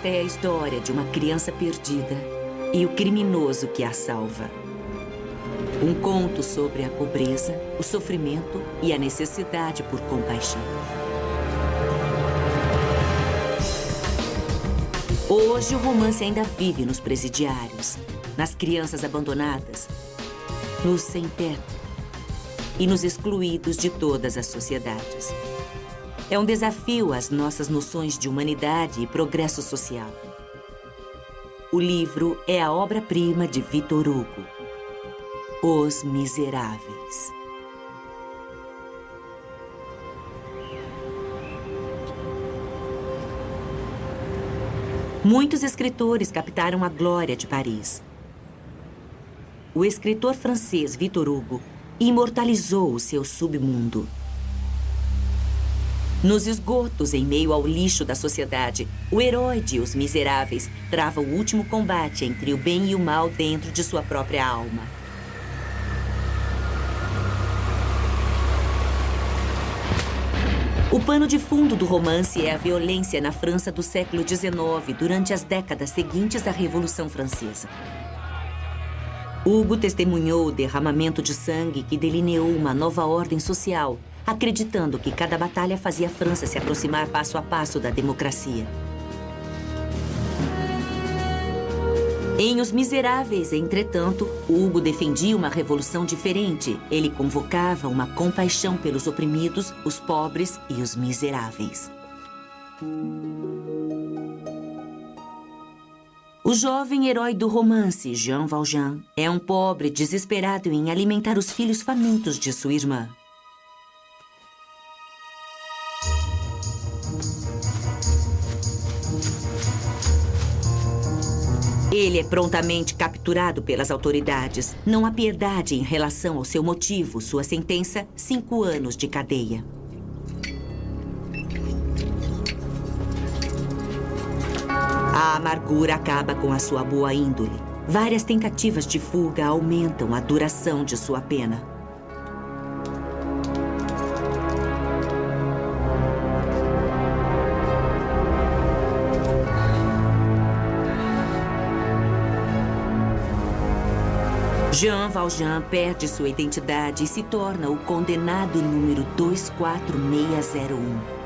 Esta é a história de uma criança perdida e o criminoso que a salva. Um conto sobre a pobreza, o sofrimento e a necessidade por compaixão. Hoje, o romance ainda vive nos presidiários, nas crianças abandonadas, nos sem-teto e nos excluídos de todas as sociedades. É um desafio às nossas noções de humanidade e progresso social. O livro é a obra-prima de Victor Hugo, Os Miseráveis. Muitos escritores captaram a glória de Paris. O escritor francês Victor Hugo imortalizou o seu submundo. Nos esgotos, em meio ao lixo da sociedade, o herói de Os Miseráveis trava o último combate entre o bem e o mal dentro de sua própria alma. O pano de fundo do romance é a violência na França do século XIX, durante as décadas seguintes à Revolução Francesa. Hugo testemunhou o derramamento de sangue que delineou uma nova ordem social, acreditando que cada batalha fazia a França se aproximar passo a passo da democracia. Em Os Miseráveis, entretanto, Hugo defendia uma revolução diferente. Ele convocava uma compaixão pelos oprimidos, os pobres e os miseráveis. O jovem herói do romance, Jean Valjean, é um pobre desesperado em alimentar os filhos famintos de sua irmã. Ele é prontamente capturado pelas autoridades. Não há piedade em relação ao seu motivo. Sua sentença, 5 anos de cadeia. A amargura acaba com a sua boa índole. Várias tentativas de fuga aumentam a duração de sua pena. Jean Valjean perde sua identidade e se torna o condenado número 24601.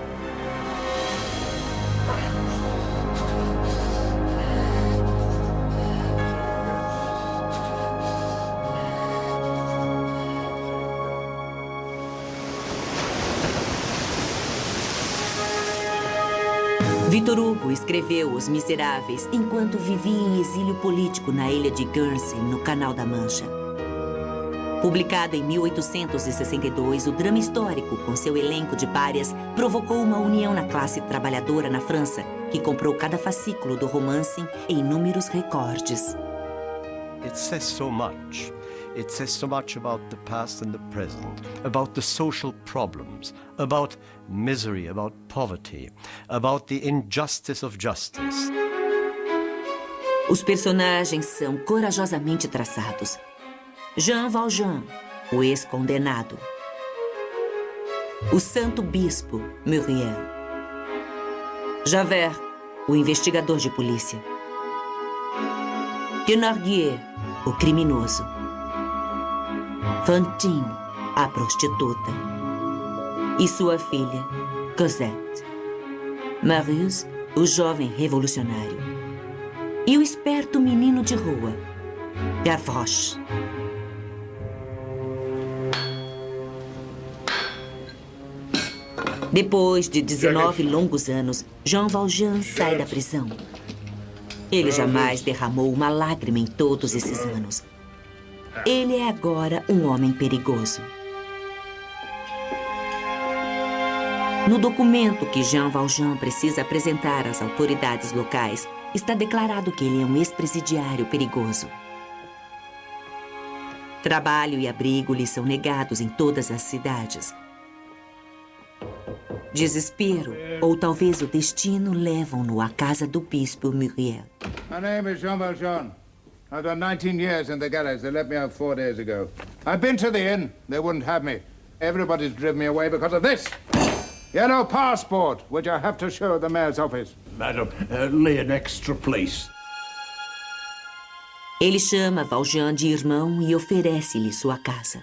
Victor Hugo escreveu Os Miseráveis enquanto vivia em exílio político na ilha de Guernsey, no Canal da Mancha. Publicado em 1862, o drama histórico, com seu elenco de párias, provocou uma união na classe trabalhadora na França, que comprou cada fascículo do romance em números recordes. It says so much. It says so much about the past and the present, about the social problems, about misery, about poverty, about the injustice of justice. Os personagens são corajosamente traçados. Jean Valjean, o ex-condenado. O santo bispo, Muriel. Javert, o investigador de polícia. Thénardier, o criminoso. Fantine, a prostituta. E sua filha, Cosette. Marius, o jovem revolucionário. E o esperto menino de rua, Gavroche. Depois de 19 longos anos, Jean Valjean sai da prisão. Ele jamais derramou uma lágrima em todos esses anos. Ele é agora um homem perigoso. No documento que Jean Valjean precisa apresentar às autoridades locais, está declarado que ele é um ex-presidiário perigoso. Trabalho e abrigo lhe são negados em todas as cidades. Desespero, ou talvez o destino, levam-no à casa do bispo Muriel. My name is Jean Valjean. I've done 19 years in the galleys. They let me out 4 days ago. I've been to the inn. They wouldn't have me. Everybody's driven me away because of this. You no passport, which I have to show the mayor's office. Madam, lay an extra place. Ele chama Valjean de irmão e oferece-lhe sua casa.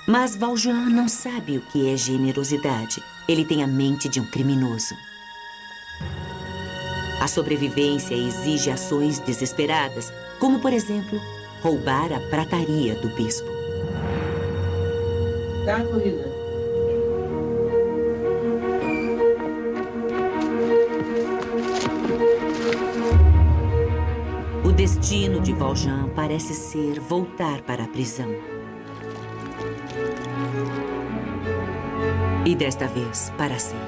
Mas Valjean não sabe o que é generosidade. Ele tem a mente de um criminoso. A sobrevivência exige ações desesperadas, como, por exemplo, roubar a prataria do bispo. Tá, corrida. O destino de Valjean parece ser voltar para a prisão. E desta vez, para sempre.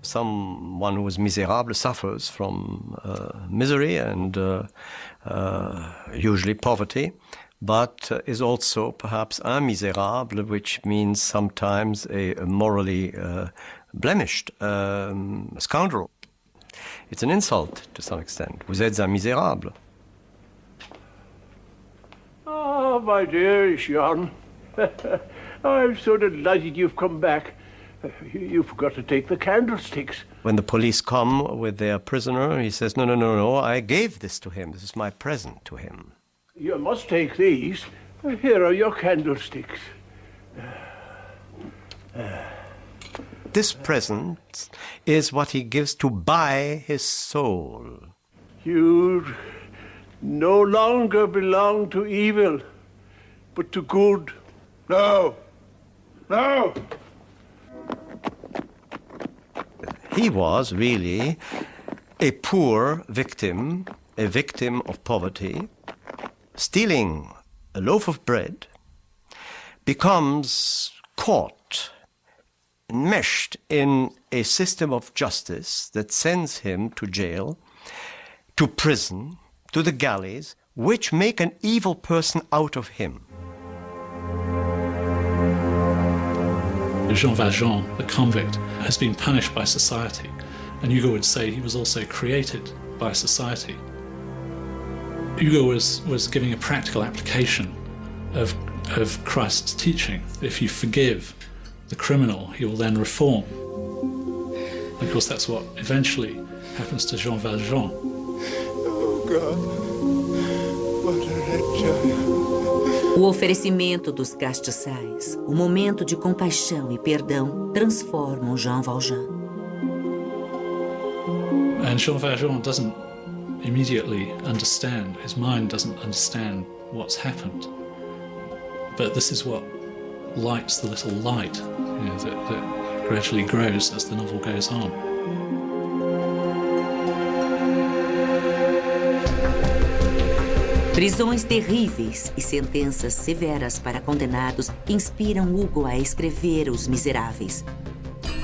Someone who is miserable suffers from misery and usually poverty, but is also perhaps un misérable, which means sometimes a morally blemished scoundrel. It's an insult to some extent. Vous êtes un misérable. Oh, my dear Jean. I'm so delighted you've come back. You forgot to take the candlesticks. When the police come with their prisoner, he says, no, I gave this to him. This is my present to him. You must take these. Here are your candlesticks. This present is what he gives to buy his soul. You no longer belong to evil, but to good. No! No! He was really a poor victim, a victim of poverty, stealing a loaf of bread, becomes caught, enmeshed in a system of justice that sends him to jail, to prison, to the galleys, which make an evil person out of him. Jean Valjean, the convict, has been punished by society, and Hugo would say he was also created by society. Hugo was giving a practical application of Christ's teaching. If you forgive the criminal, he will then reform. And of course, that's what eventually happens to Jean Valjean. Oh, God. What a wretch. O oferecimento dos castiçais, o momento de compaixão e perdão transformam Jean Valjean. And Jean Valjean doesn't immediately understand, his mind doesn't understand what's happened. But this is what lights the little light, that gradually grows as the novel goes on. Prisões terríveis e sentenças severas para condenados inspiram Hugo a escrever Os Miseráveis.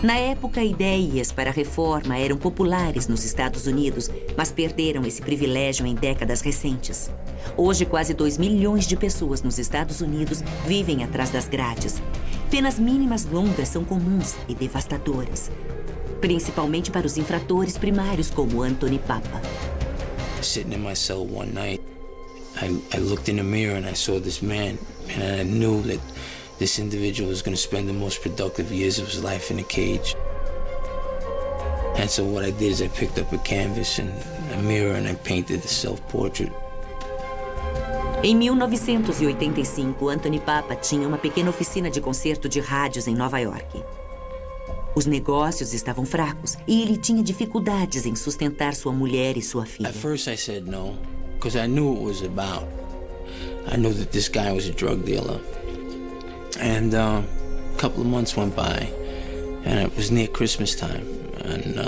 Na época, ideias para a reforma eram populares nos Estados Unidos, mas perderam esse privilégio em décadas recentes. Hoje, quase 2 milhões de pessoas nos Estados Unidos vivem atrás das grades. Penas mínimas longas são comuns e devastadoras, principalmente para os infratores primários como Anthony Papa. Sitting in my cell one night, I looked in the mirror and I saw this man, and I knew that this individual was going to spend the most productive years of his life in a cage. And so what I did is I picked up a canvas and a mirror and I painted the self-portrait. Em 1985, Anthony Papa tinha uma pequena oficina de concerto de rádios em Nova York. Os negócios estavam fracos e ele tinha dificuldades em sustentar sua mulher e sua filha. At first I said no, because I knew what it was about. I knew that this guy was a drug dealer. And a couple of months went by, and it was near Christmas time, and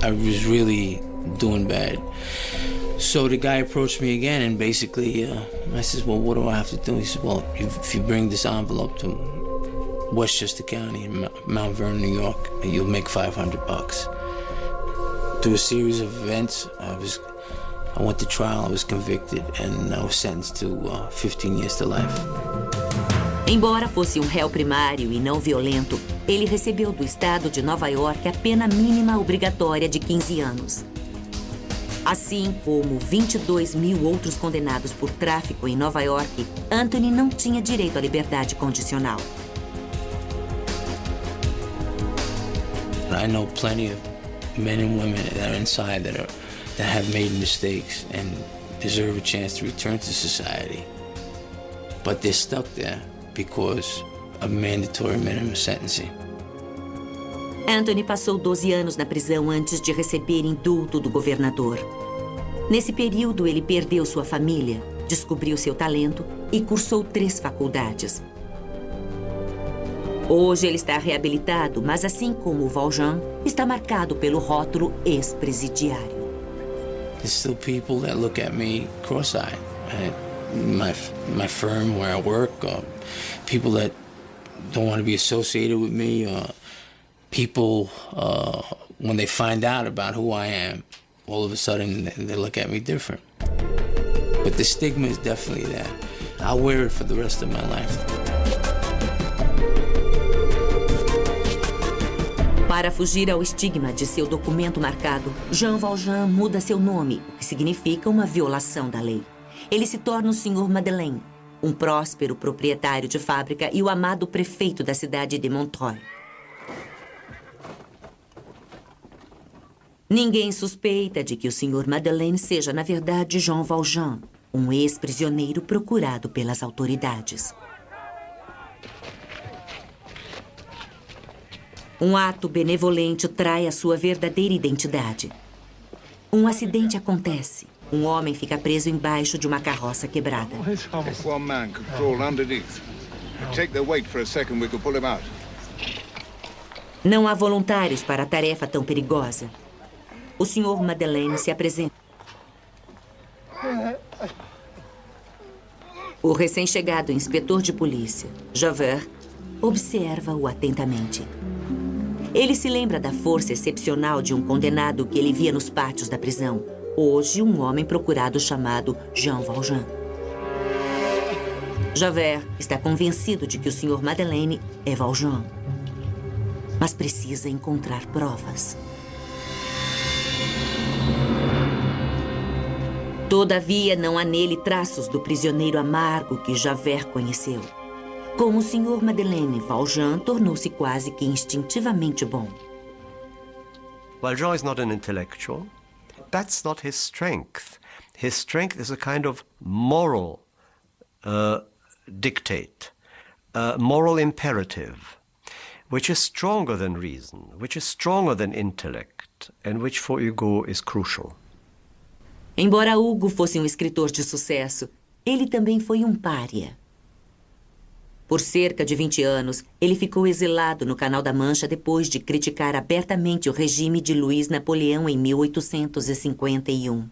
I was really doing bad. So the guy approached me again, and basically, I said, well, what do I have to do? He said, well, if you bring this envelope to Westchester County in Mount Vernon, New York, you'll make $500. Through a series of events, I went to trial, I was convicted, and I was sentenced to 15 years to life. Embora fosse um réu primário e não violento, ele recebeu do estado de Nova York a pena mínima obrigatória de 15 anos. Assim como 22 mil outros condenados por tráfico em Nova York, Anthony não tinha direito à liberdade condicional. I know plenty of men and women that are inside that have made mistakes and deserve a chance to return to society. But they're stuck there because of mandatory minimum sentencing. Anthony passou 12 anos na prisão antes de receber indulto do governador. Nesse período, ele perdeu sua família, descobriu seu talento e cursou 3 faculdades. Hoje ele está reabilitado, mas assim como Valjean, está marcado pelo rótulo ex-presidiário. There's still people that look at me cross-eyed. My firm where I work, people that don't want to be associated with me, people, when they find out about who I am, all of a sudden they look at me different. But the stigma is definitely there. I'll wear it for the rest of my life. Para fugir ao estigma de seu documento marcado, Jean Valjean muda seu nome, o que significa uma violação da lei. Ele se torna o Sr. Madeleine, um próspero proprietário de fábrica e o amado prefeito da cidade de Montreuil. Ninguém suspeita de que o Sr. Madeleine seja, na verdade, Jean Valjean, um ex-prisioneiro procurado pelas autoridades. Um ato benevolente trai a sua verdadeira identidade. Um acidente acontece. Um homem fica preso embaixo de uma carroça quebrada. One man could crawl underneath. Take the weight for a second, we could pull him out. Não há voluntários para a tarefa tão perigosa. O Sr. Madeleine se apresenta. O recém-chegado inspetor de polícia, Javert, observa-o atentamente. Ele se lembra da força excepcional de um condenado que ele via nos pátios da prisão. Hoje, um homem procurado chamado Jean Valjean. Javert está convencido de que o Sr. Madeleine é Valjean, mas precisa encontrar provas. Todavia, não há nele traços do prisioneiro amargo que Javert conheceu. Com o Sr. Madeleine, Valjean tornou-se quase que instintivamente bom. Valjean is not an intellectual. That's not his strength. His strength is a kind of moral dictate, moral imperative, which is stronger than reason, which is stronger than intellect, and which for Hugo is crucial. Embora Hugo fosse um escritor de sucesso, ele também foi um pária. Por cerca de 20 anos, ele ficou exilado no Canal da Mancha depois de criticar abertamente o regime de Luís Napoleão em 1851.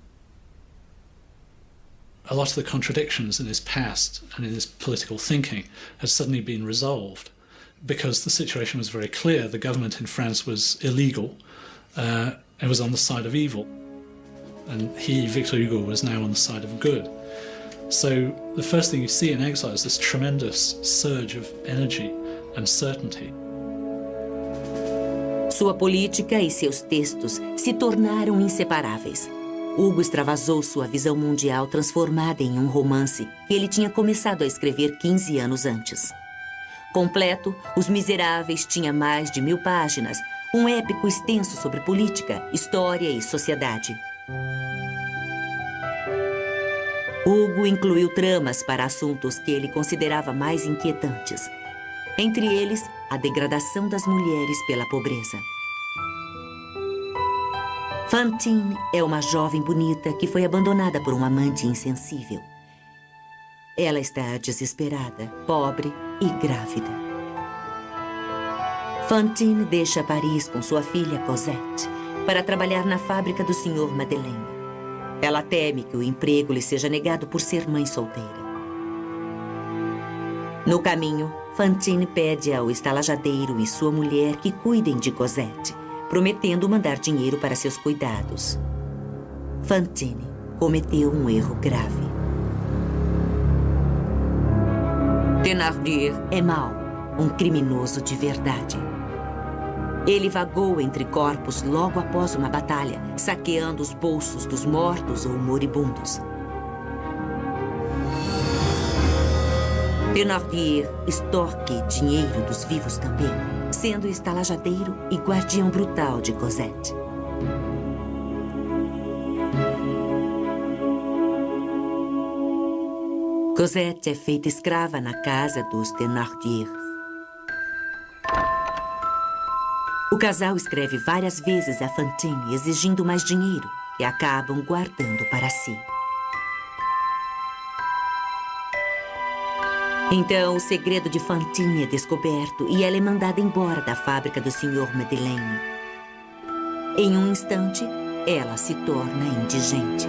A lot of the contradictions in his past and in his political thinking had suddenly been resolved because the situation was very clear. The government in France was illegal and was on the side of evil. And he, Victor Hugo, was now on the side of good. So the first thing you see in exile is this tremendous surge of energy and certainty. Sua política e seus textos se tornaram inseparáveis. Hugo extravasou sua visão mundial transformada em um romance que ele tinha começado a escrever 15 anos antes. Completo, Os Miseráveis tinha mais de 1000 páginas, um épico extenso sobre política, história e sociedade. Hugo incluiu tramas para assuntos que ele considerava mais inquietantes. Entre eles, a degradação das mulheres pela pobreza. Fantine é uma jovem bonita que foi abandonada por um amante insensível. Ela está desesperada, pobre e grávida. Fantine deixa Paris com sua filha Cosette para trabalhar na fábrica do Sr. Madeleine. Ela teme que o emprego lhe seja negado por ser mãe solteira. No caminho, Fantine pede ao estalajadeiro e sua mulher que cuidem de Cosette, prometendo mandar dinheiro para seus cuidados. Fantine cometeu um erro grave. Thénardier é mau, um criminoso de verdade. Ele vagou entre corpos logo após uma batalha, saqueando os bolsos dos mortos ou moribundos. Thénardier extorque dinheiro dos vivos também, sendo estalajadeiro e guardião brutal de Cosette. Cosette é feita escrava na casa dos Thénardier. O casal escreve várias vezes a Fantine exigindo mais dinheiro e acabam guardando para si. Então, o segredo de Fantine é descoberto e ela é mandada embora da fábrica do Sr. Madeleine. Em um instante, ela se torna indigente.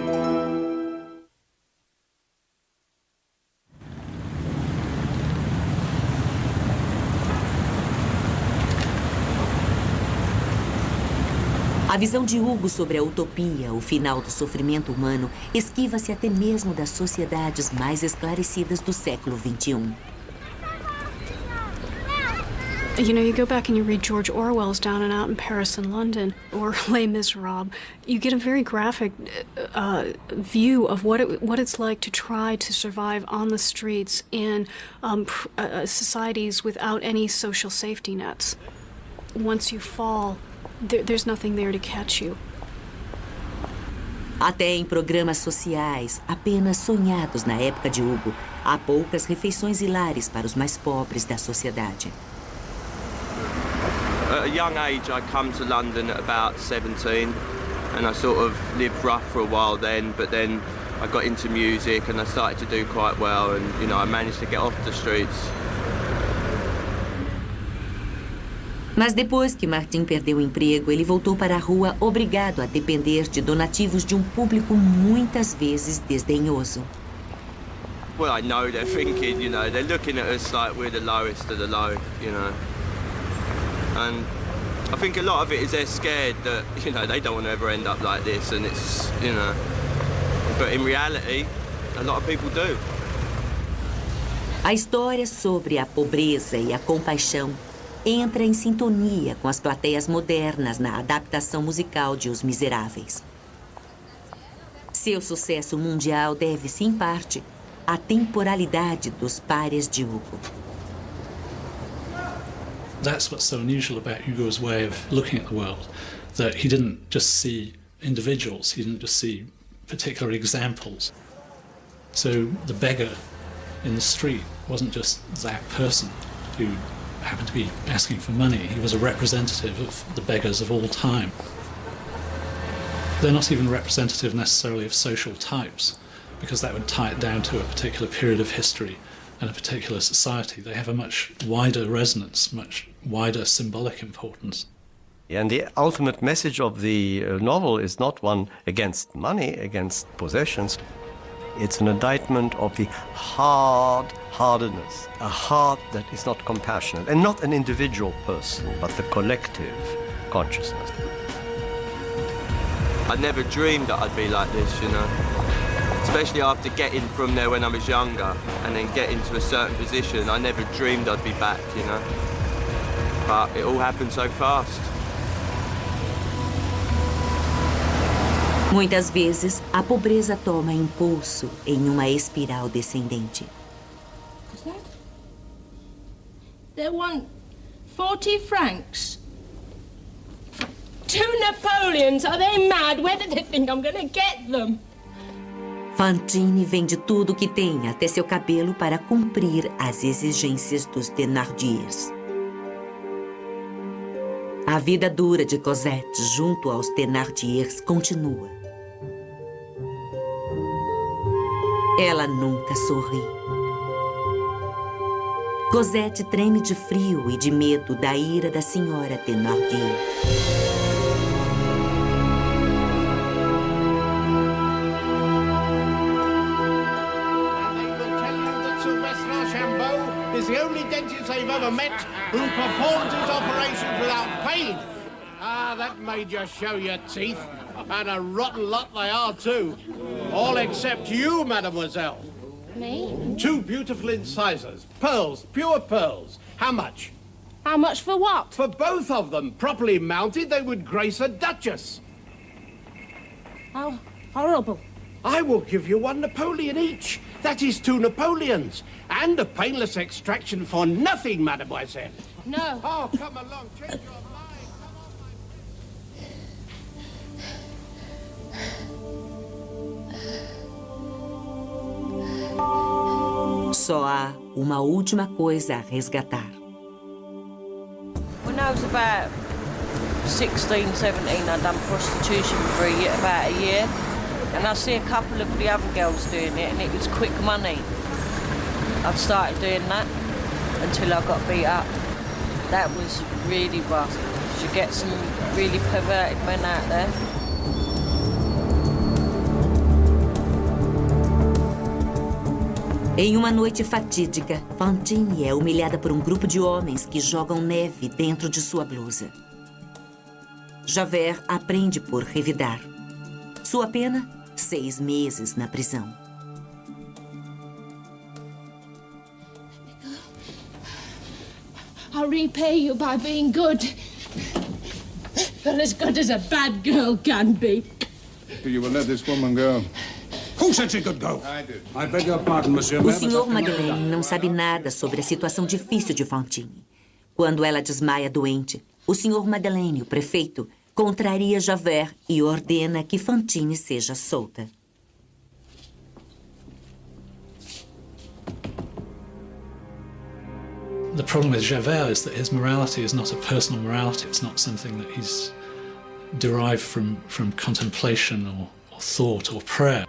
A visão de Hugo sobre a utopia, o final do sofrimento humano, esquiva-se até mesmo das sociedades mais esclarecidas do século XXI. You know, you go back and you read George Orwell's Down and Out in Paris and London, or Les Miserables, you get a very graphic view of what it's like to try to survive on the streets in societies without any social safety nets. Once you fall, there's nothing there to catch you. Até em programas sociais, apenas sonhados na época de Hugo, há poucas refeições hilárias para os mais pobres da sociedade. At a young age, I come to London at about 17, and I sort of lived rough for a while then, but then I got into music and I started to do quite well, and you know, I managed to get off the streets. Mas depois que Martin perdeu o emprego, ele voltou para a rua obrigado a depender de donativos de um público muitas vezes desdenhoso. Well, I know they're thinking, you know, they're looking at us like we're the lowest of the low, you know. And I think a lot of it is they're scared that, you know, they don't want to ever end up like this, and it's, you know. But in reality, a lot of people do. A história sobre a pobreza e a compaixão entra em sintonia com as plateias modernas na adaptação musical de Os Miseráveis. Seu sucesso mundial deve-se, em parte, à temporalidade dos pares de Hugo. That's what's so unusual about Hugo's way of looking at the world, that he didn't just see individuals, he didn't just see particular examples. So the beggar in the street wasn't just that person who happened to be asking for money. He was a representative of the beggars of all time. They're not even representative necessarily of social types, because that would tie it down to a particular period of history and a particular society. They have a much wider resonance, much wider symbolic importance. And the ultimate message of the novel is not one against money, against possessions. It's an indictment of the hardness, a heart that is not compassionate, and not an individual person, but the collective consciousness. I never dreamed that I'd be like this, you know. Especially after getting from there when I was younger, and then getting to a certain position, I never dreamed I'd be back, you know. But it all happened so fast. Muitas vezes, a pobreza toma impulso em uma espiral descendente. They want 40 francs. 2 Napoleons. Are they mad? Where do they think I'm going to get them? Fantine vende tudo o que tem, até seu cabelo, para cumprir as exigências dos Thénardiers. A vida dura de Cosette junto aos Thénardiers continua. Ela nunca sorri. Cosette treme de frio e de medo da ira da senhora Thénardier. Is the only dentist they've ever met who performs his operations without pain. Ah, that made you show your teeth. And a rotten lot they are, too. All except you, mademoiselle. Me? 2 beautiful incisors. Pearls, pure pearls. How much? How much for what? For both of them, properly mounted, they would grace a duchess. How horrible. I will give you 1 Napoleon each. That is 2 Napoleons. And a painless extraction for nothing, mademoiselle. No. Oh, come along, change your mind. Come on, Só há uma última coisa a resgatar. When I was about 16, 17, I'd done prostitution for about a year. And I see a couple of the other girls doing it, and it was quick money. I started doing that until I got beat up. That was really rough. You get some really perverted men out there. Em uma noite fatídica, Fantine é humilhada por um grupo de homens que jogam neve dentro de sua blusa. Javert aprende por revidar. Sua pena? 6 meses na prisão. I'll repay you by being good. Well, as good as a bad girl can be. You will let this woman go. Who said she could go? I did. I beg your pardon, monsieur. O Sr. Madeleine não sabe nada sobre a situação difícil de Fantine. Quando ela desmaia doente, o Sr. Madeleine, o prefeito, contraria Javert e ordena que Fantine seja solta. The problem with Javert is that his morality is not a personal morality. It's not something that he's derived from contemplation or thought or prayer.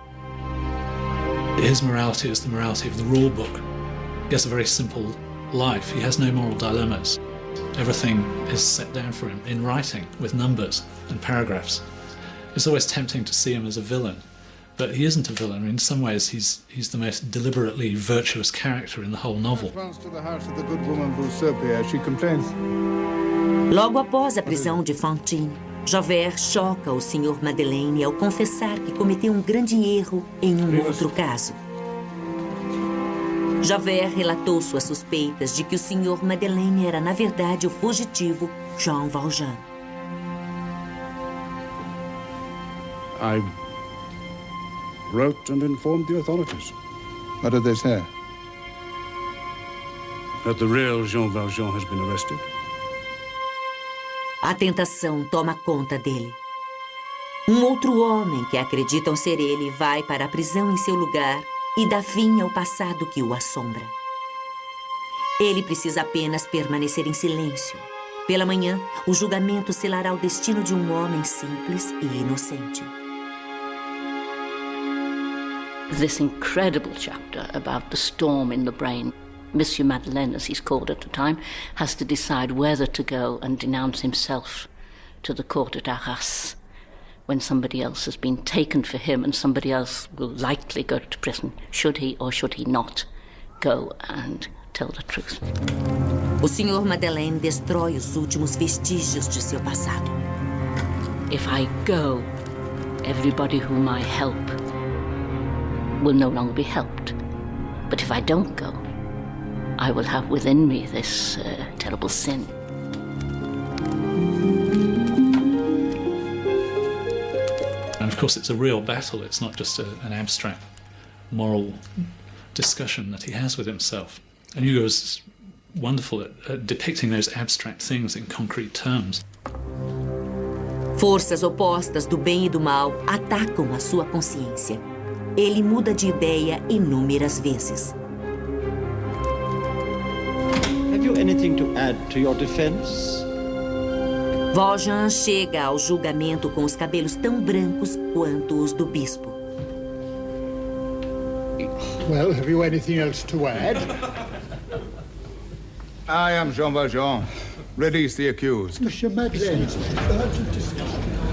His morality is the morality of the rule book. He has a very simple life. He has no moral dilemmas. Everything is set down for him in writing with numbers and paragraphs. It's always tempting to see him as a villain, but he isn't a villain. In some ways, he's the most deliberately virtuous character in the whole novel. To the house of the good woman Boussepier, she complains. Logo após a prisão de Fantine, Javert choca o Sr. Madeleine ao confessar que cometeu um grande erro em um outro caso. Javert relatou suas suspeitas de que o Sr. Madeleine era, na verdade, o fugitivo Jean Valjean. I wrote and informed the authorities. What did they say? That the real Jean Valjean has been arrested. A tentação toma conta dele. Um outro homem que acreditam ser ele vai para a prisão em seu lugar e dá fim ao passado que o assombra. Ele precisa apenas permanecer em silêncio. Pela manhã, o julgamento selará o destino de um homem simples e inocente. This incredible chapter about the storm in the brain. Monsieur Madeleine, as he's called at the time, has to decide whether to go and denounce himself to the court at Arras when somebody else has been taken for him and somebody else will likely go to prison. Should he or should he not go and tell the truth? O Sr. Madeleine destrói os últimos vestígios de seu passado. If I go, everybody whom I help will no longer be helped. But if I don't go, I will have within me this terrible sin. And of course it's a real battle. It's not just an abstract moral discussion that he has with himself. And Hugo is wonderful at depicting those abstract things in concrete terms. Forças opostas do bem e do mal atacam a sua consciência. Ele muda de ideia inúmeras vezes. Have you anything to add to your defense? Valjean chega ao julgamento com os cabelos tão brancos quanto os do bispo. Well, have you anything else to add? I am Jean Valjean. Release the accused. Monsieur Madeleine.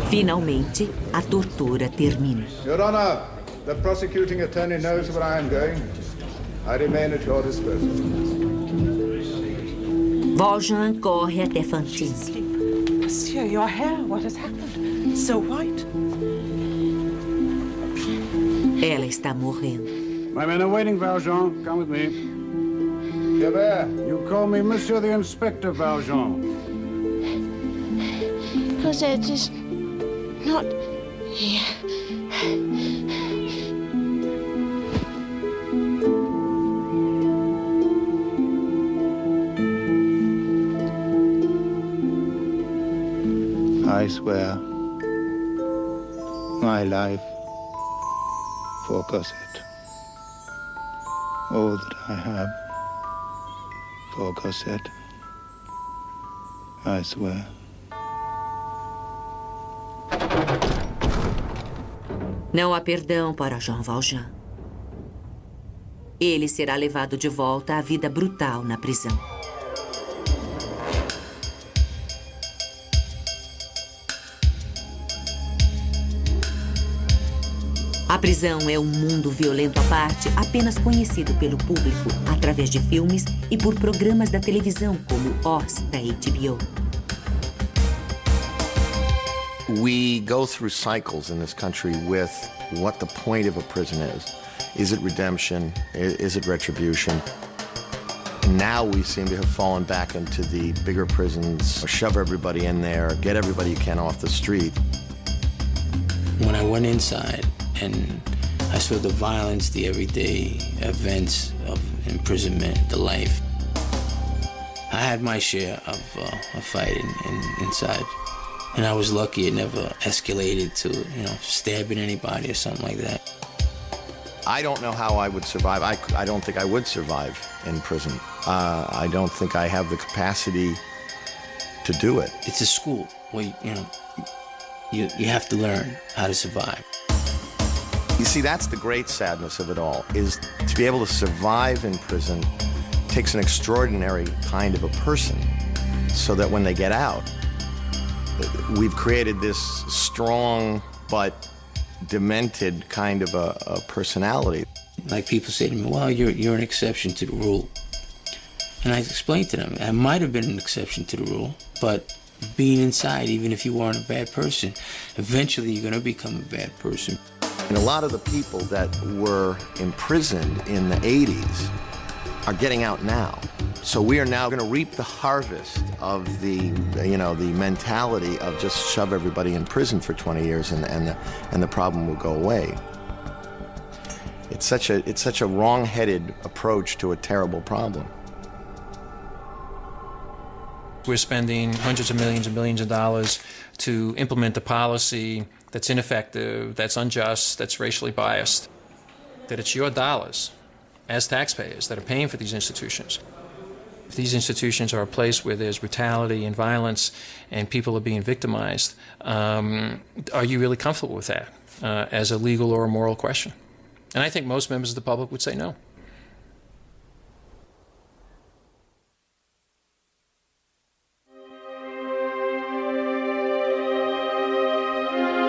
Finalmente, a tortura termina. Your Honor, the prosecuting attorney knows where I am going. I remain at your disposal. Valjean corre até Fantine. Monsieur, your hair, what has happened? It's so white. Ela está morrendo. My men are waiting, Valjean. Come with me. Javert. You call me Monsieur the Inspector Valjean. Cosette is not here. I swear my life for Cosette. All that I have for Cosette. I swear. Não há perdão para Jean Valjean. Ele será levado de volta à vida brutal na prisão. A prisão é um mundo violento à parte, apenas conhecido pelo público através de filmes e por programas da televisão como Oz da HBO. We go through cycles in this country with what the point of a prison is. Is it redemption? Is it retribution? And now we seem to have fallen back into the bigger prisons, shove everybody in there, get everybody you can off the street. When I went inside and I saw the violence, the everyday events of imprisonment, the life, I had my share of fighting inside. And I was lucky it never escalated to, stabbing anybody or something like that. I don't know how I would survive. I don't think I would survive in prison. I don't think I have the capacity to do it. It's a school where, you have to learn how to survive. You see, that's the great sadness of it all, is to be able to survive in prison takes an extraordinary kind of a person, so that when they get out, we've created this strong but demented kind of a personality. Like people say to me, well, you're an exception to the rule. And I explained to them, I might have been an exception to the rule, but being inside, even if you weren't a bad person, eventually you're going to become a bad person. And a lot of the people that were imprisoned in the 80s are getting out now. So we are now going to reap the harvest of the mentality of just shove everybody in prison for 20 years and the problem will go away. It's such a wrong-headed approach to a terrible problem. We're spending hundreds of millions and millions of dollars to implement a policy that's ineffective, that's unjust, that's racially biased. That it's your dollars as taxpayers that are paying for these institutions. If these institutions are a place where there's brutality and violence and people are being victimized, are you really comfortable with that as a legal or a moral question? And I think most members of the public would say no.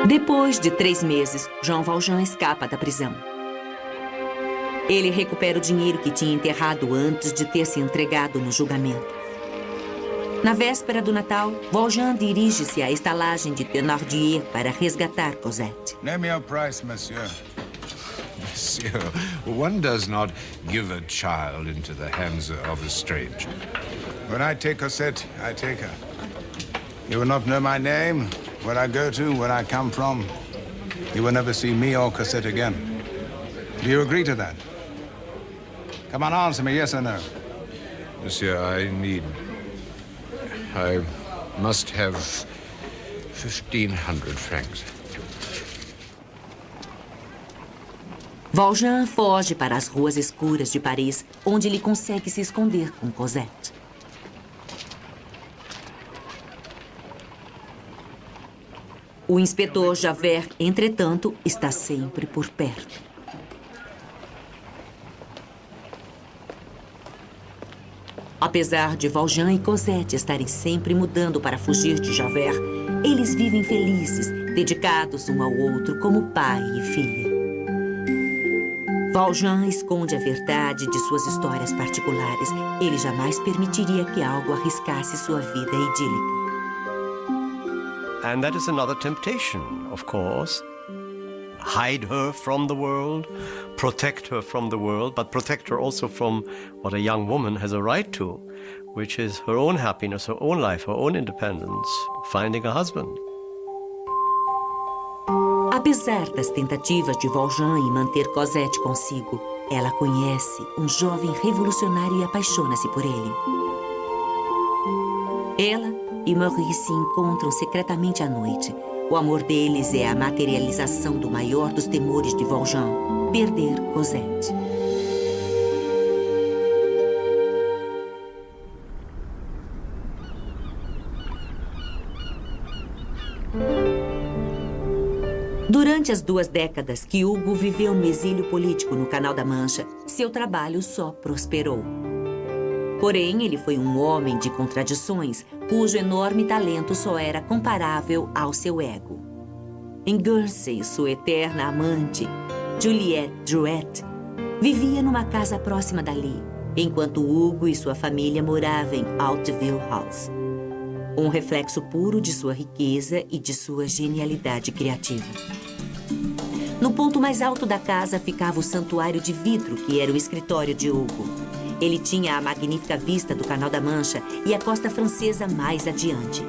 Depois de 3 meses, Jean Valjean escapa da prisão. Ele recupera o dinheiro que tinha enterrado antes de ter se entregado no julgamento. Na véspera do Natal, Valjean dirige-se à estalagem de Thénardier para resgatar Cosette. Name your price, monsieur. Monsieur, one does not give a child into the hands of a stranger. When I take Cosette, I take her. You will not know my name, where I go to, where I come from. You will never see me or Cosette again. Do you agree to that? Come on, answer me, yes or no? Monsieur, I must have 1,500 francs. Valjean foge para as ruas escuras de Paris, onde ele consegue se esconder com Cosette. O inspetor Javert, entretanto, está sempre por perto. Apesar de Valjean e Cosette estarem sempre mudando para fugir de Javert, eles vivem felizes, dedicados um ao outro como pai e filha. Valjean esconde a verdade de suas histórias particulares. Ele jamais permitiria que algo arriscasse sua vida idílica. And that is another temptation, of course. hide her from the world, protect her from the world, but protect her also from what a young woman has a right to, which is her own happiness, her own life, her own independence, finding a husband. Apesar das tentativas de Valjean em manter Cosette consigo, ela conhece um jovem revolucionário e apaixona-se por ele. Ela e Maurice se encontram secretamente à noite. O amor deles é a materialização do maior dos temores de Valjean, perder Cosette. Durante as 2 décadas que Hugo viveu no exílio político no Canal da Mancha, seu trabalho só prosperou. Porém, ele foi um homem de contradições, cujo enorme talento só era comparável ao seu ego. Em Guernsey, sua eterna amante, Juliette Drouet, vivia numa casa próxima dali, enquanto Hugo e sua família moravam em Hauteville House. Um reflexo puro de sua riqueza e de sua genialidade criativa. No ponto mais alto da casa ficava o santuário de vidro, que era o escritório de Hugo. Ele tinha a magnífica vista do Canal da Mancha e a costa francesa mais adiante.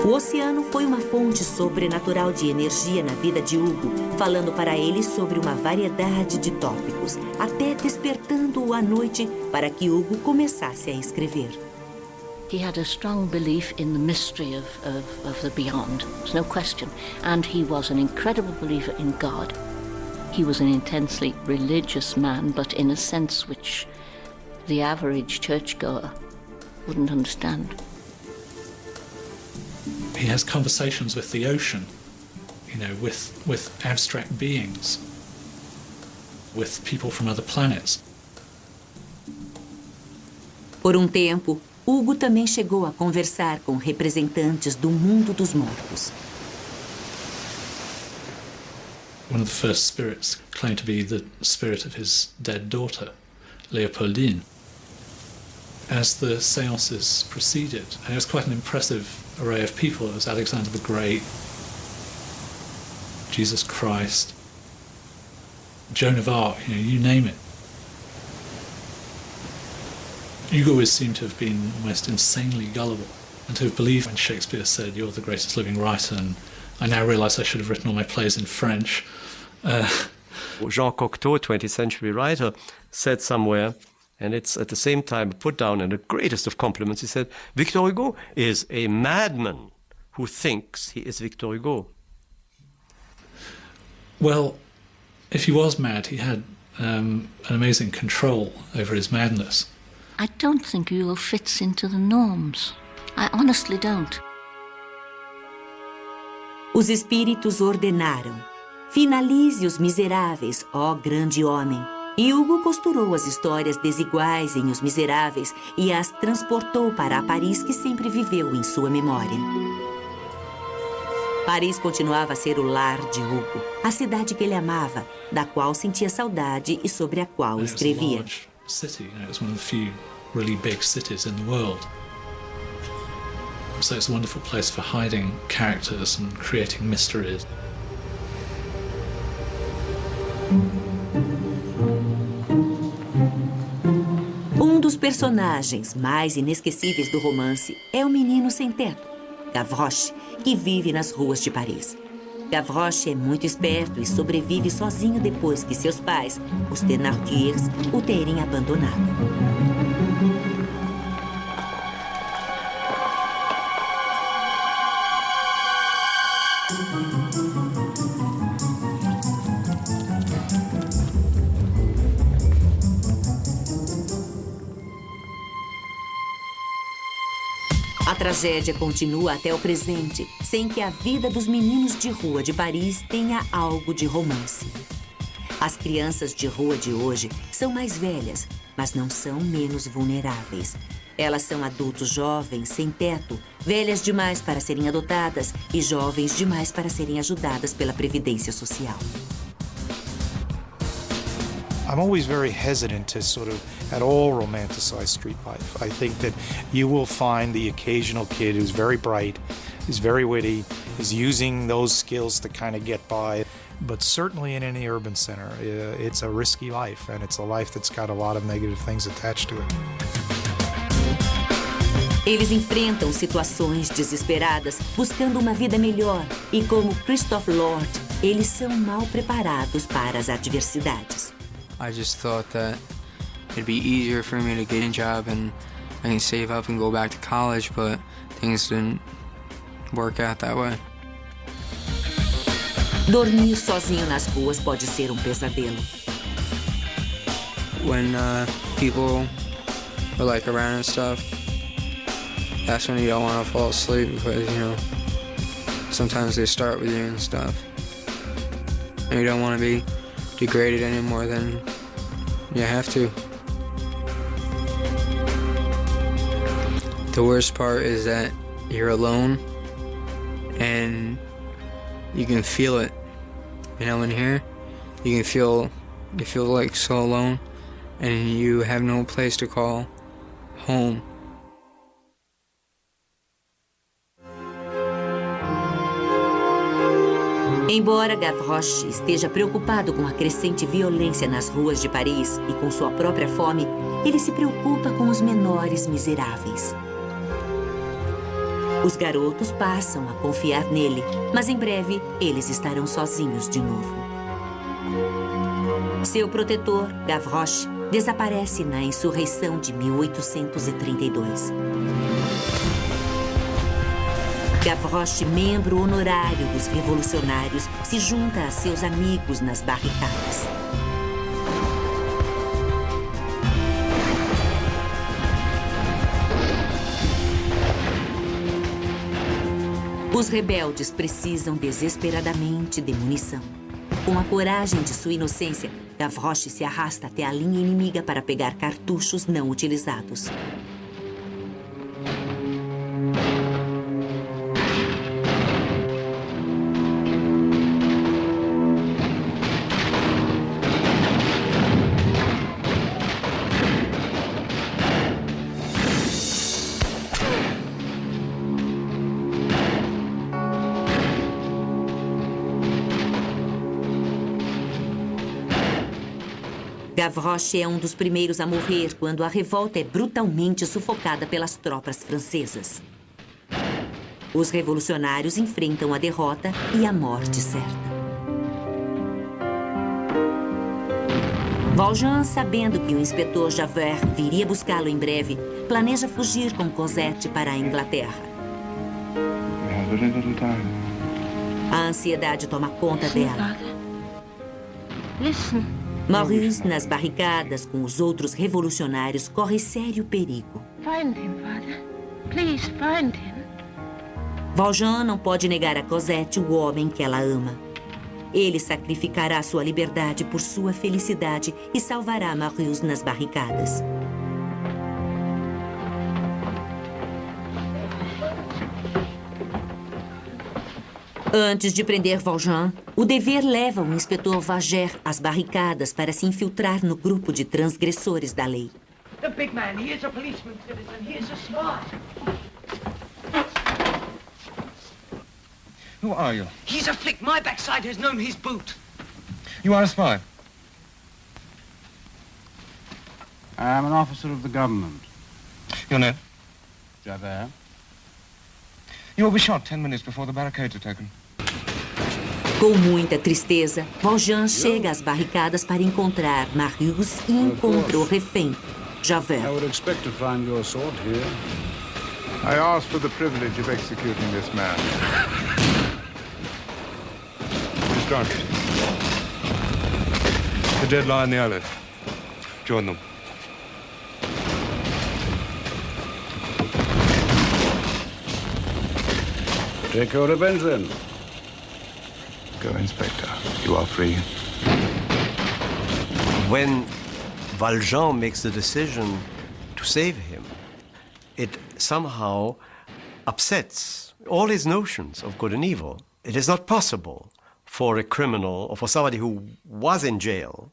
O oceano foi uma fonte sobrenatural de energia na vida de Hugo, falando para ele sobre uma variedade de tópicos, até despertando-o à noite para que Hugo começasse a escrever. He had a strong belief in the mystery of the beyond, there's no question. And he was an incredible believer in God. He was an intensely religious man, but in a sense which the average churchgoer wouldn't understand. He has conversations with the ocean, with abstract beings, with people from other planets. Por um tempo, Hugo também chegou a conversar com representantes do mundo dos mortos. One of the first spirits claimed to be the spirit of his dead daughter, Leopoldine. As the séances proceeded, and it was quite an impressive array of people. It was Alexander the Great, Jesus Christ, Joan of Arc, you name it. Hugo always seemed to have been almost insanely gullible and to have believed when Shakespeare said, "You're the greatest living writer," and I now realise I should have written all my plays in French. Jean Cocteau, 20th century writer, said somewhere, and it's at the same time put down in the greatest of compliments, he said, Victor Hugo is a madman who thinks he is Victor Hugo. Well, if he was mad, he had an amazing control over his madness. I don't think Hugo fits into the norms. I honestly don't. Os espíritos ordenaram: finalize os miseráveis, ó grande homem. E Hugo costurou as histórias desiguais em Os Miseráveis e as transportou para a Paris que sempre viveu em sua memória. Paris continuava a ser o lar de Hugo, a cidade que ele amava, da qual sentia saudade e sobre a qual escrevia. City, it was one of the few really big cities in the world. So it's a wonderful place for hiding characters and creating mysteries. Um dos personagens mais inesquecíveis do romance é o menino sem teto, Gavroche, que vive nas ruas de Paris. Gavroche é muito esperto e sobrevive sozinho depois que seus pais, os Thénardiers, o terem abandonado. A tragédia continua até o presente, sem que a vida dos meninos de rua de Paris tenha algo de romance. As crianças de rua de hoje são mais velhas, mas não são menos vulneráveis. Elas são adultos jovens, sem teto, velhas demais para serem adotadas e jovens demais para serem ajudadas pela Previdência Social. I'm always very hesitant to sort of at all romanticize street life. I think that you will find the occasional kid who's very bright He's very witty. He's using those skills to kind of get by. But certainly in any urban center, it's a risky life, and it's a life that's got a lot of negative things attached to it. Eles enfrentam situações desesperadas, buscando uma vida melhor. E como Christoph Lord, eles são mal preparados para as adversidades. I just thought that it'd be easier for me to get a job and I can save up and go back to college, but things didn't work out that way. Dormir sozinho nas ruas pode ser pesadelo. When people are like around and stuff, that's when you don't want to fall asleep because, you know, sometimes they start with you and stuff. And you don't want to be degraded any more than you have to. The worst part is that you're alone and you can feel it. You know, in here, you feel like so alone and you have no place to call home. Embora Gavroche esteja preocupado com a crescente violência nas ruas de Paris e com sua própria fome, ele se preocupa com os menores miseráveis. Os garotos passam a confiar nele, mas em breve eles estarão sozinhos de novo. Seu protetor, Gavroche, desaparece na insurreição de 1832. Gavroche, membro honorário dos revolucionários, se junta a seus amigos nas barricadas. Os rebeldes precisam desesperadamente de munição. Com a coragem de sua inocência, Gavroche se arrasta até a linha inimiga para pegar cartuchos não utilizados. Gavroche é dos primeiros a morrer quando a revolta é brutalmente sufocada pelas tropas francesas. Os revolucionários enfrentam a derrota e a morte certa. Valjean, sabendo que o inspetor Javert viria buscá-lo em breve, planeja fugir com Cosette para a Inglaterra. A ansiedade toma conta dela. Marius, nas barricadas com os outros revolucionários, corre sério perigo. Find him, father. Please find him. Valjean não pode negar a Cosette o homem que ela ama. Ele sacrificará sua liberdade por sua felicidade e salvará Marius nas barricadas. Antes de prender Valjean, o dever leva o inspetor Vager às barricadas para se infiltrar no grupo de transgressores da lei. The big man, he is a policeman, citizen. He is a spy. Who are you? He's a flick. My backside has known his boot. You are a spy? I am an officer of the government. Your name? Javert. You will be shot 10 minutes before the barricades are taken. Com muita tristeza, Valjean chega às barricadas para encontrar Marius e encontra o refém, Javert. I would expect to find your sword here. I ask for the privilege of executing this man. Mr. The dead lie in the alley. Join them. Take your revenge then. Go, Inspector. You are free. When Valjean makes the decision to save him, it somehow upsets all his notions of good and evil. It is not possible for a criminal or for somebody who was in jail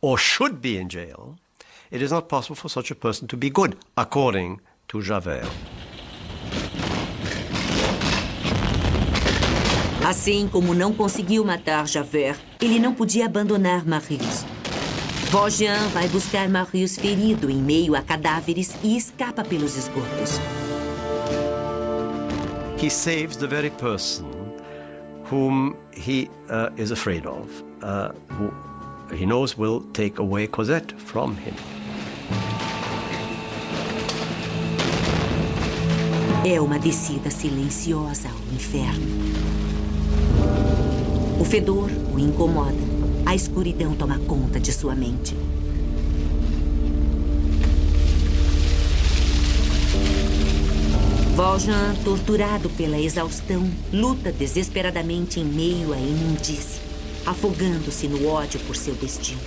or should be in jail, it is not possible for such a person to be good, according to Javert. Assim como não conseguiu matar Javert, ele não podia abandonar Marius. Valjean vai buscar Marius ferido em meio a cadáveres e escapa pelos esgotos. He saves the very person whom he is afraid of, who he knows will take away Cosette from him. É uma descida silenciosa ao inferno. O fedor o incomoda. A escuridão toma conta de sua mente. Valjean, torturado pela exaustão, luta desesperadamente em meio à imundície, afogando-se no ódio por seu destino.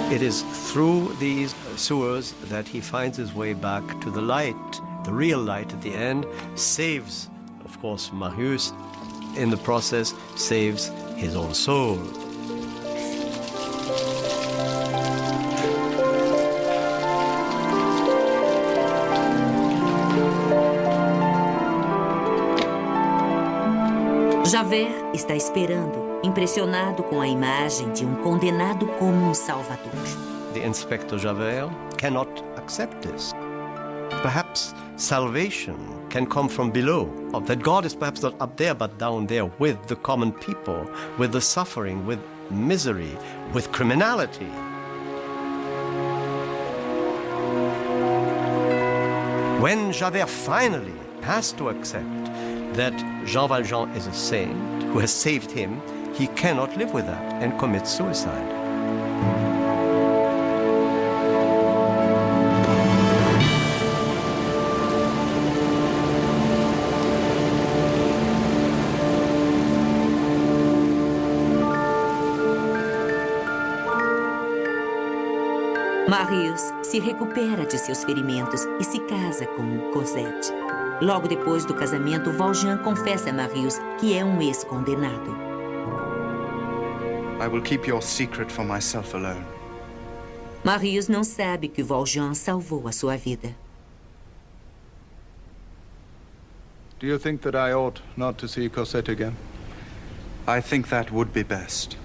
It is through these sewers that he finds his way back to the light, the real light at the end, saves, of course, Marius, in the process, saves his own soul. Javert está esperando, impressionado com a imagem de condenado como salvador. The Inspector Javert cannot accept this. Perhaps salvation can come from below, that God is perhaps not up there but down there with the common people, with the suffering, with misery, with criminality. When Javert finally has to accept that Jean Valjean is a saint who has saved him, he cannot live with that and commits suicide. Marius se recupera de seus ferimentos e se casa com Cosette. Logo depois do casamento, Valjean confessa a Marius que é ex-condenado. I will keep your secret for myself alone. Marius não sabe que Valjean salvou a sua vida. Do you think that I ought not to see Cosette again? I think that would be best.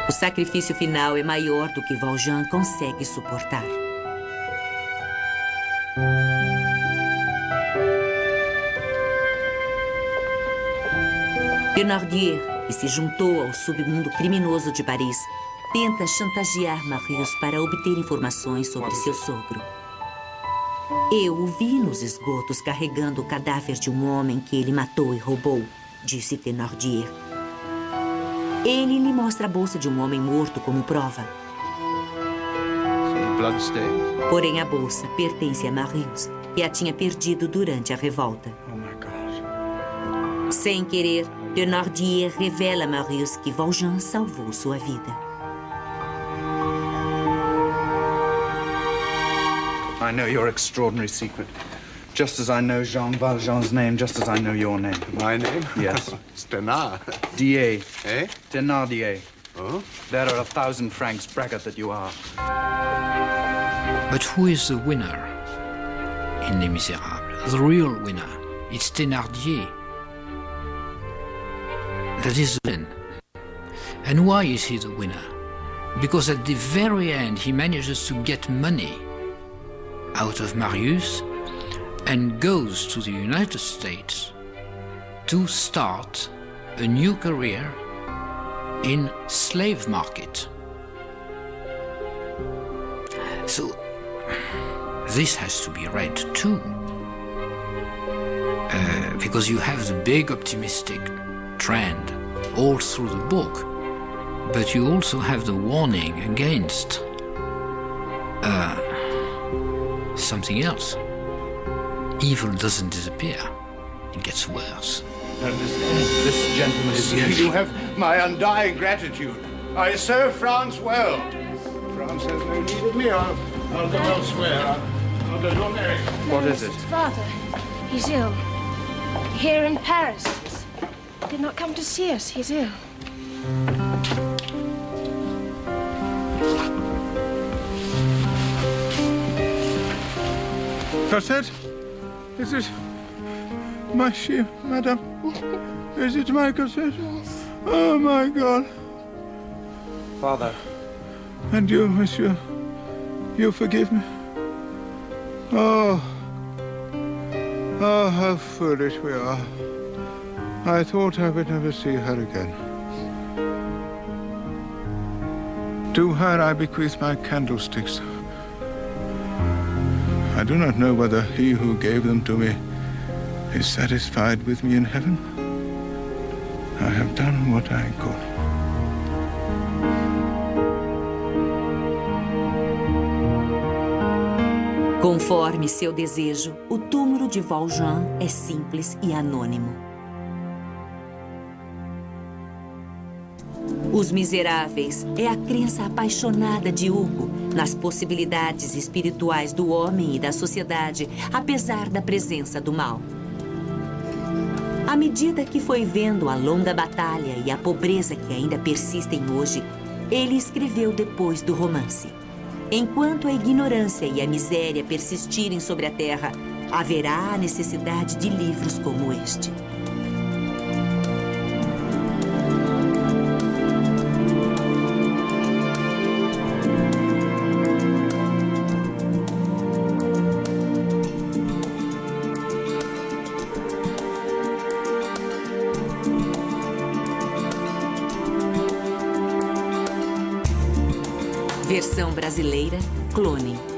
O sacrifício final é maior do que Valjean consegue suportar. Thénardier, que se juntou ao submundo criminoso de Paris, tenta chantagear Marius para obter informações sobre seu sogro. Eu o vi nos esgotos carregando o cadáver de um homem que ele matou e roubou, disse Thénardier. Ele lhe mostra a bolsa de um homem morto como prova. Porém, a bolsa pertence a Marius, que a tinha perdido durante a revolta. Oh my God. Sem querer, Thénardier revela a Marius que Valjean salvou sua vida. I know your extraordinary secret. Just as I know Jean Valjean's name, just as I know your name. My name? Yes. It's Thénard. D.A. Eh? Thénardier. Oh? There are 1,000 francs braggart that you are. But who is the winner in Les Misérables? The real winner. It's Thénardier. That is the win. And why is he the winner? Because at the very end he manages to get money out of Marius and goes to the United States to start a new career in slave market. So this has to be read too, because you have the big optimistic trend all through the book, but you also have the warning against something else. Evil doesn't disappear, it gets worse. This gentleman is... You have my undying gratitude. I serve France well. France has no need of me. I'll go elsewhere. I'll go to America. What is it? Father, He's ill. Here in Paris. He did not come to see us. He's ill. Cosette? Is it my shield, madame? Is it my Cosette? Yes. Oh, my God. Father. And you, monsieur, you forgive me? Oh, how foolish we are. I thought I would never see her again. To her I bequeath my candlesticks. I do not know whether he who gave them to me is satisfied with me in heaven. I have done what I could. Conforme seu desejo, o túmulo de Valjean é simples e anônimo. Os Miseráveis é a crença apaixonada de Hugo nas possibilidades espirituais do homem e da sociedade, apesar da presença do mal. À medida que foi vendo a longa batalha e a pobreza que ainda persistem hoje, ele escreveu depois do romance: enquanto a ignorância e a miséria persistirem sobre a terra, haverá a necessidade de livros como este. Versão brasileira, Clone.